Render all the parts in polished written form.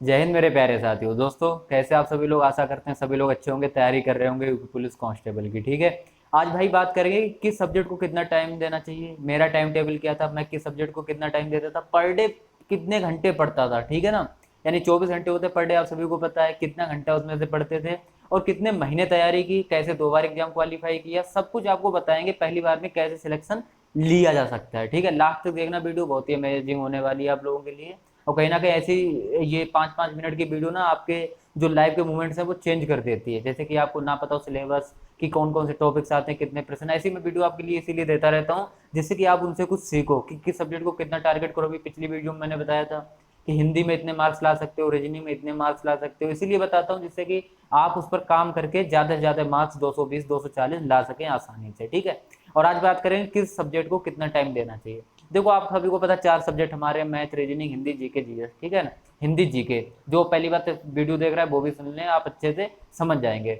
जय हिंद मेरे प्यारे साथियों। दोस्तों, कैसे आप सभी लोग? आशा करते हैं सभी लोग अच्छे होंगे, तैयारी कर रहे होंगे यूपी पुलिस कांस्टेबल की। ठीक है, आज भाई बात करेंगे कि किस सब्जेक्ट को कितना टाइम देना चाहिए। मेरा टाइम टेबल क्या था, मैं किस सब्जेक्ट को कितना टाइम देता था, पर डे कितने घंटे पढ़ता था। ठीक है ना, यानी 24 घंटे होते पर डे, आप सभी को पता है कितना घंटा उसमें से पढ़ते थे और कितने महीने तैयारी की, कैसे 2 बार एग्जाम क्वालिफाई किया, सब कुछ आपको बताएंगे। पहली बार में कैसे सिलेक्शन लिया जा सकता है। ठीक है, लास्ट तक देखना, वीडियो बहुत ही अमेजिंग होने वाली है आप लोगों के लिए। और कहीं ना कहीं ऐसी ये 5-5 मिनट की वीडियो ना आपके जो लाइव के मोमेंट्स हैं वो चेंज कर देती है। जैसे कि आपको ना पता हो सिलेबस कि कौन कौन से टॉपिक्स आते हैं, कितने प्रश्न, ऐसी मैं वीडियो आपके लिए इसीलिए देता रहता हूँ जिससे कि आप उनसे कुछ सीखो कि किस सब्जेक्ट को कितना टारगेट करो। अभी पिछली वीडियो में मैंने बताया था कि हिंदी में इतने मार्क्स ला सकते हो, रीजनिंग में इतने मार्क्स ला सकते हो, इसीलिए बताता हूँ जिससे कि आप उस पर काम करके ज़्यादा से ज़्यादा मार्क्स 220 240 ला सकें आसानी से। ठीक है, और आज बात करेंगे किस सब्जेक्ट को कितना टाइम देना चाहिए। देखो, आप सभी को पता 4 सब्जेक्ट हमारे, math, reasoning, Hindi, GK, GS. ठीक है ना, हिंदी जीके, जो पहली बात वीडियो देख रहा है वो भी सुन लें, आप अच्छे से समझ जाएंगे।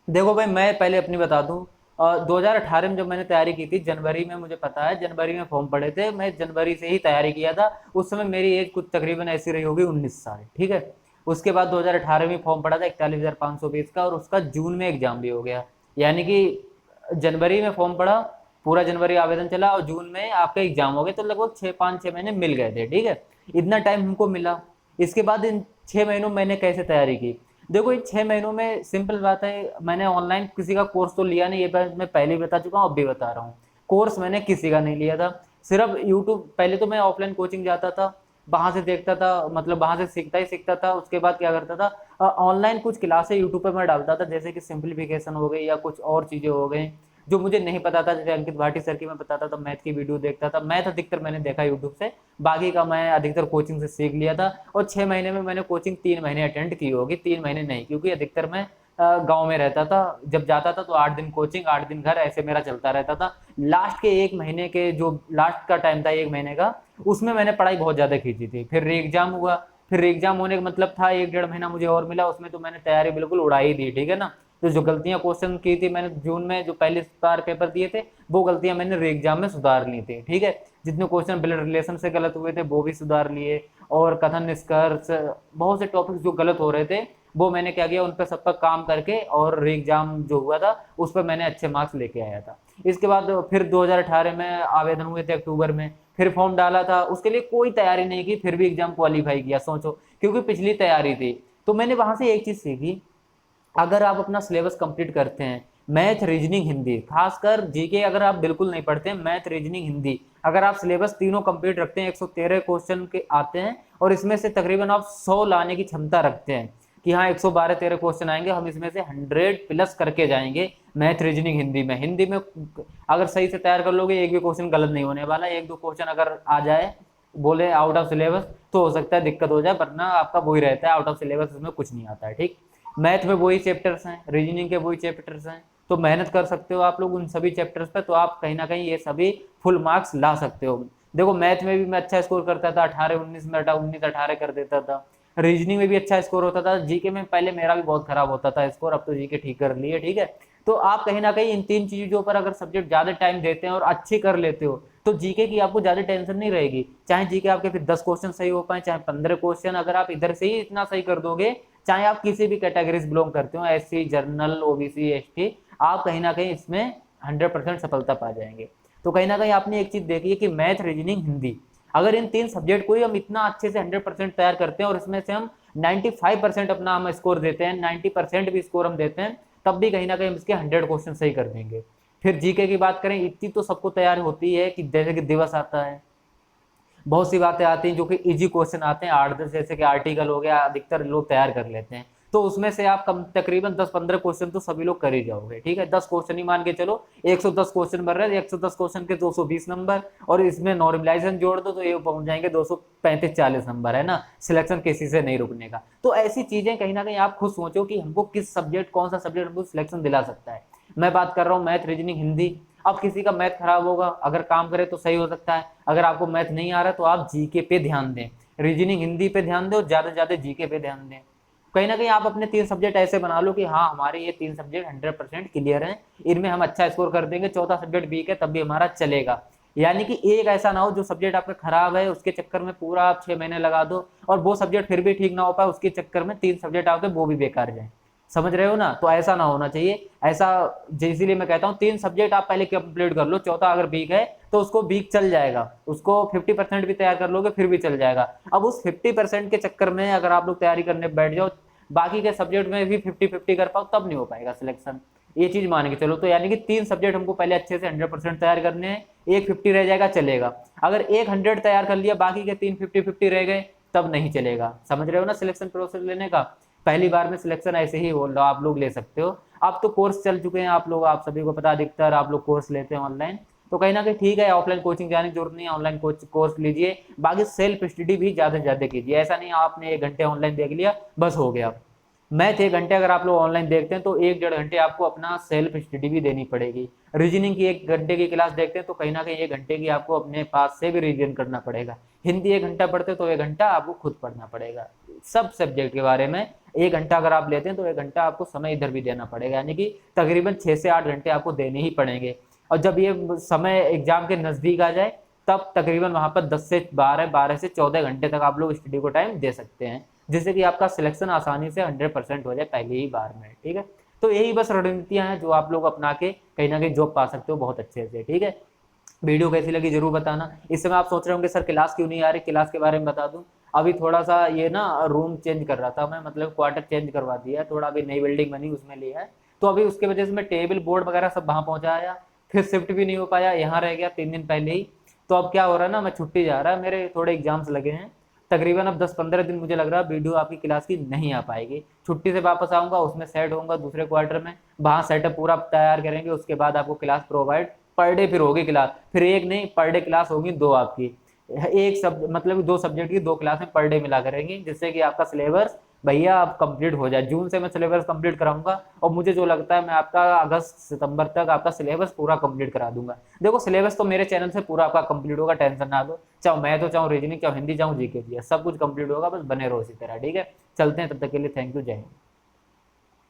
देखो भाई, मैं पहले अपनी बता दूं, 2018 में जब मैंने तैयारी की थी, जनवरी में, मुझे पता है जनवरी में फॉर्म पड़े थे, मैं जनवरी से ही तैयारी किया था। उस समय मेरी एज कुछ तकरीबन ऐसी रही होगी, 19 साल। ठीक है, उसके बाद 2018 में फॉर्म पड़ा था 41,520 का, और उसका जून में एग्जाम भी हो गया। यानी कि जनवरी में फॉर्म पड़ा, पूरा जनवरी आवेदन चला और जून में आपका एग्जाम हो गया, तो लगभग 5-6 महीने मिल गए थे। ठीक है, इतना टाइम हमको मिला। इसके बाद इन 6 महीनों में मैंने कैसे तैयारी की। देखो, इन 6 महीनों में सिंपल बात है, मैंने ऑनलाइन किसी का कोर्स तो लिया नहीं, ये बात मैं पहले भी बता चुका हूँ, अब भी बता रहा हूँ। कोर्स मैंने किसी का नहीं लिया था, सिर्फ यूट्यूब। पहले तो मैं ऑफलाइन कोचिंग जाता था, वहां से देखता था, मतलब वहां से सीखता ही सीखता था। उसके बाद क्या करता था, ऑनलाइन कुछ क्लासें यूट्यूब पर मैं डालता था, जैसे कि सिंप्लीफिकेशन हो गई या कुछ और चीजें हो गई जो मुझे नहीं पता था। जैसे अंकित भाटी सर की मैं बताता था, मैथ की वीडियो देखता था, मैथ अधिकतर मैंने देखा यूट्यूब से, बाकी का मैं अधिकतर कोचिंग से सीख लिया था। और 6 महीने में मैंने कोचिंग 3 महीने अटेंड की होगी, 3 महीने नहीं, क्योंकि अधिकतर मैं गांव में रहता था। जब जाता था तो 8 दिन कोचिंग 8 दिन घर, ऐसे मेरा चलता रहता था। लास्ट के 1 महीने के जो लास्ट का टाइम था 1 महीने का, उसमें मैंने पढ़ाई बहुत ज्यादा खींची थी। फिर री एग्जाम हुआ, फिर री एग्जाम होने का मतलब था 1-1.5 महीना मुझे और मिला, उसमें तो मैंने तैयारी बिल्कुल उड़ा ही दी। ठीक है ना, तो जो गलतियां क्वेश्चन की थी मैंने जून में जो पहली बार पेपर दिए थे, वो गलतियां मैंने री एग्जाम में सुधार ली थी। ठीक है, जितने क्वेश्चन ब्लड रिलेशन से गलत हुए थे वो भी सुधार लिए, और कथन निष्कर्ष, बहुत से टॉपिक्स जो गलत हो रहे थे वो मैंने क्या किया, उन पर सब पर काम करके, और री एग्जाम जो हुआ था उस पर मैंने अच्छे मार्क्स लेके आया था। इसके बाद फिर 2018 में आवेदन हुए थे अक्टूबर में, फिर फॉर्म डाला था, उसके लिए कोई तैयारी नहीं की, फिर भी एग्जाम क्वालिफाई किया। सोचो, क्योंकि पिछली तैयारी थी। तो मैंने वहां से एक चीज सीखी, अगर आप अपना सिलेबस कंप्लीट करते हैं, मैथ, रीजनिंग, हिंदी, खासकर जीके अगर आप बिल्कुल नहीं पढ़ते हैं, मैथ, रीजनिंग, हिंदी, अगर आप सिलेबस तीनों कंप्लीट रखते हैं, 113 क्वेश्चन के आते हैं, और इसमें से तकरीबन आप 100 लाने की क्षमता रखते हैं कि हाँ 112-13 क्वेश्चन आएंगे, हम इसमें से 100 प्लस करके जाएंगे मैथ, रीजनिंग, हिंदी में। हिंदी में अगर सही से तैयार कर लोगे, एक भी क्वेश्चन गलत नहीं होने वाला। एक दो क्वेश्चन अगर आ जाए, बोले आउट ऑफ सिलेबस, तो हो सकता है दिक्कत हो जाए, वरना आपका वही रहता है, आउट ऑफ सिलेबस उसमें कुछ नहीं आता है। ठीक, मैथ में वही चैप्टर्स हैं, रीजनिंग के वही चैप्टर्स हैं, तो मेहनत कर सकते हो आप लोग उन सभी चैप्टर्स पे, तो आप कहीं ना कहीं ये सभी फुल मार्क्स ला सकते हो। देखो, मैथ में भी मैं अच्छा स्कोर करता था, 18-19 में 19-18 कर देता था। रीजनिंग में भी अच्छा स्कोर होता था। जीके में पहले मेरा भी बहुत खराब होता था स्कोर, अब तो जीके ठीक कर लिए। ठीक है, तो आप कहीं ना कहीं इन तीन चीजों पर अगर सब्जेक्ट ज्यादा टाइम देते हैं और अच्छे कर लेते हो, तो जीके की आपको ज्यादा टेंशन नहीं रहेगी। चाहे जीके आपके फिर 10 क्वेश्चन सही हो पाए, चाहे 15 क्वेश्चन, अगर आप इधर से ही इतना सही कर दोगे, चाहे आप किसी भी कैटेगरी से बिलोंग करते हो, एससी, जनरल, ओबीसी, एसटी, आप कहीं ना कहीं इसमें 100% सफलता पा जाएंगे। तो कहीं ना कहीं आपने एक चीज देखी है कि मैथ, रीजनिंग, हिंदी, अगर इन तीन सब्जेक्ट को ही हम इतना अच्छे से 100% तैयार करते हैं, और इसमें से हम 95% अपना हम स्कोर देते हैं, 90% भी स्कोर हम देते हैं, तब भी कहीं ना कहीं हम इसके 100 क्वेश्चन सही कर देंगे। फिर जीके की बात करें, इतनी तो सबको तैयार होती है कि जैसे कि दिवस आता है, बहुत सी बातें आती हैं जो कि इजी क्वेश्चन आते हैं, 8-10, जैसे कि आर्टिकल हो गया, अधिकतर लोग तैयार कर लेते हैं। तो उसमें से आप कम तकरीबन 10-15 क्वेश्चन तो सभी लोग कर ही जाओगे। ठीक है, 10 क्वेश्चन ही मान के चलो, 110 क्वेश्चन बन रहे हैं, 110 क्वेश्चन के 220 नंबर, और इसमें नॉर्मलाइजेशन जोड़ दो तो ये पहुंच जाएंगे 235-40 नंबर, है ना। सिलेक्शन किसी से नहीं रुकने का। तो ऐसी चीजें कहीं ना कहीं आप खुद सोचो कि हमको किस सब्जेक्ट, कौन सा सब्जेक्ट हमको सिलेक्शन दिला सकता है। मैं बात कर रहा हूँ मैथ, रीजनिंग, हिंदी। अब किसी का मैथ खराब होगा, अगर काम करे तो सही हो सकता है। अगर आपको मैथ नहीं आ रहा तो आप जीके पे ध्यान दें, रीजनिंग, हिंदी पे ध्यान दें, और ज्यादा से ज्यादा जीके पे ध्यान दें। कहीं ना कहीं आप अपने 3 सब्जेक्ट ऐसे बना लो कि हाँ हमारे ये 3 सब्जेक्ट 100% क्लियर हैं, इनमें हम अच्छा स्कोर कर देंगे, चौथा सब्जेक्ट वीक है तब भी हमारा चलेगा। यानी कि एक ऐसा ना हो जो सब्जेक्ट आपका खराब है उसके चक्कर में पूरा आप 6 महीने लगा दो, और वो सब्जेक्ट फिर भी ठीक ना हो पाए उसके चक्कर में 3 सब्जेक्ट आते वो भी बेकार जाए। समझ रहे हो ना? तो ऐसा ना होना चाहिए। ऐसा इसीलिए मैं कहता हूँ 3 सब्जेक्ट आप पहले कंप्लीट कर लो, चौथा अगर वीक है तो उसको वीक चल जाएगा, उसको 50% भी तैयार कर लोगे फिर भी चल जाएगा। अब उस 50% के चक्कर में अगर आप लोग तैयारी करने बैठ जाओ, बाकी के सब्जेक्ट में भी 50-50 कर पाओ, तब नहीं हो पाएगा सिलेक्शन। ये चीज मान के चलो। तो यानी कि 3 सब्जेक्ट हमको पहले अच्छे से 100% तैयार करने हैं, एक 50 रह जाएगा चलेगा। अगर एक 100 तैयार कर लिया, बाकी के 3 50-50 रह गए, तब नहीं चलेगा। समझ रहे हो ना सिलेक्शन प्रोसेस लेने का? पहली बार में सिलेक्शन ऐसे ही बोल रहा, आप लोग ले सकते हो। अब तो कोर्स चल चुके हैं, आप लोग, आप सभी को पता, अधिकतर आप लोग कोर्स लेते हैं ऑनलाइन, तो कहीं ना कहीं ठीक है, ऑफलाइन कोचिंग जाने की जरूरत नहीं है, ऑनलाइन कोर्स लीजिए। बाकी सेल्फ स्टडी भी ज्यादा से ज्यादा कीजिए। ऐसा नहीं आपने 1 घंटे ऑनलाइन देख लिया बस हो गया। मैथ 1 घंटे अगर आप लोग ऑनलाइन देखते हैं तो 1-1.5 घंटे आपको अपना सेल्फ स्टडी भी देनी पड़ेगी। रीजनिंग की 1 घंटे की क्लास देखते हैं तो कहीं ना कहीं 1 घंटे की आपको अपने पास से भी रिवीजन करना पड़ेगा। हिंदी 1 घंटा पढ़ते तो 1 घंटा आपको खुद पढ़ना पड़ेगा। सब सब्जेक्ट के बारे में 1 घंटा अगर आप लेते हैं तो 1 घंटा आपको समय इधर भी देना पड़ेगा, यानी कि तकरीबन 6 से 8 घंटे आपको देने ही पड़ेंगे। और जब ये समय एग्जाम के नजदीक आ जाए तब तकरीबन वहां पर 10 से 12, 12 से 14 घंटे तक आप लोग स्टडी को टाइम दे सकते हैं, जिससे कि आपका सिलेक्शन आसानी से 100% हो जाए पहली ही बार में। ठीक है, तो यही बस रणनीतियां हैं जो आप लोग अपना के कहीं ना कहीं जॉब पा सकते हो बहुत अच्छे से। ठीक है, वीडियो कैसी लगी जरूर बताना। इस समय आप सोच रहे होंगे सर क्लास क्यों नहीं आ रही, क्लास के बारे में बता दूं। अभी थोड़ा सा ये ना रूम चेंज कर रहा था मैं, मतलब क्वार्टर चेंज करवा दिया है, थोड़ा अभी नई बिल्डिंग बनी उसमें लिया है, तो अभी उसके वजह से मैं टेबल बोर्ड वगैरह सब वहां पहुंचाया, फिर शिफ्ट भी नहीं हो पाया, यहाँ रह गया 3 दिन पहले ही। तो अब क्या हो रहा है ना, मैं छुट्टी जा रहा है, मेरे थोड़े एग्जाम्स लगे हैं, तकरीबन अब 10-15 दिन मुझे लग रहा है वीडियो आपकी क्लास की नहीं आ पाएगी। छुट्टी से वापस आऊंगा, उसमें सेट होऊंगा दूसरे क्वार्टर में, वहां सेटअप पूरा तैयार करेंगे, उसके बाद आपको क्लास प्रोवाइड पर डे फिर होगी क्लास, फिर एक नहीं पर डे क्लास होगी 2 आपकी, एक सब मतलब 2 सब्जेक्ट की 2 क्लास में पर डे मिला करेंगे, जिससे कि आपका सिलेबस भैया आप कंप्लीट हो जाए। जून से मैं सिलेबस कंप्लीट कराऊंगा, और मुझे जो लगता है मैं आपका अगस्त सितंबर तक आपका सिलेबस पूरा कंप्लीट करा दूंगा। देखो सिलेबस तो मेरे चैनल से पूरा आपका कंप्लीट होगा, टेंशन ना लो, चाहे मैथ हो, चाहे रीजनिंग, चाहे हिंदी, चाहे जीके, सब कुछ कंप्लीट होगा, बस बने रहो इसी तरह। ठीक है, चलते हैं, तब तक के लिए थैंक यू, जय हिंद।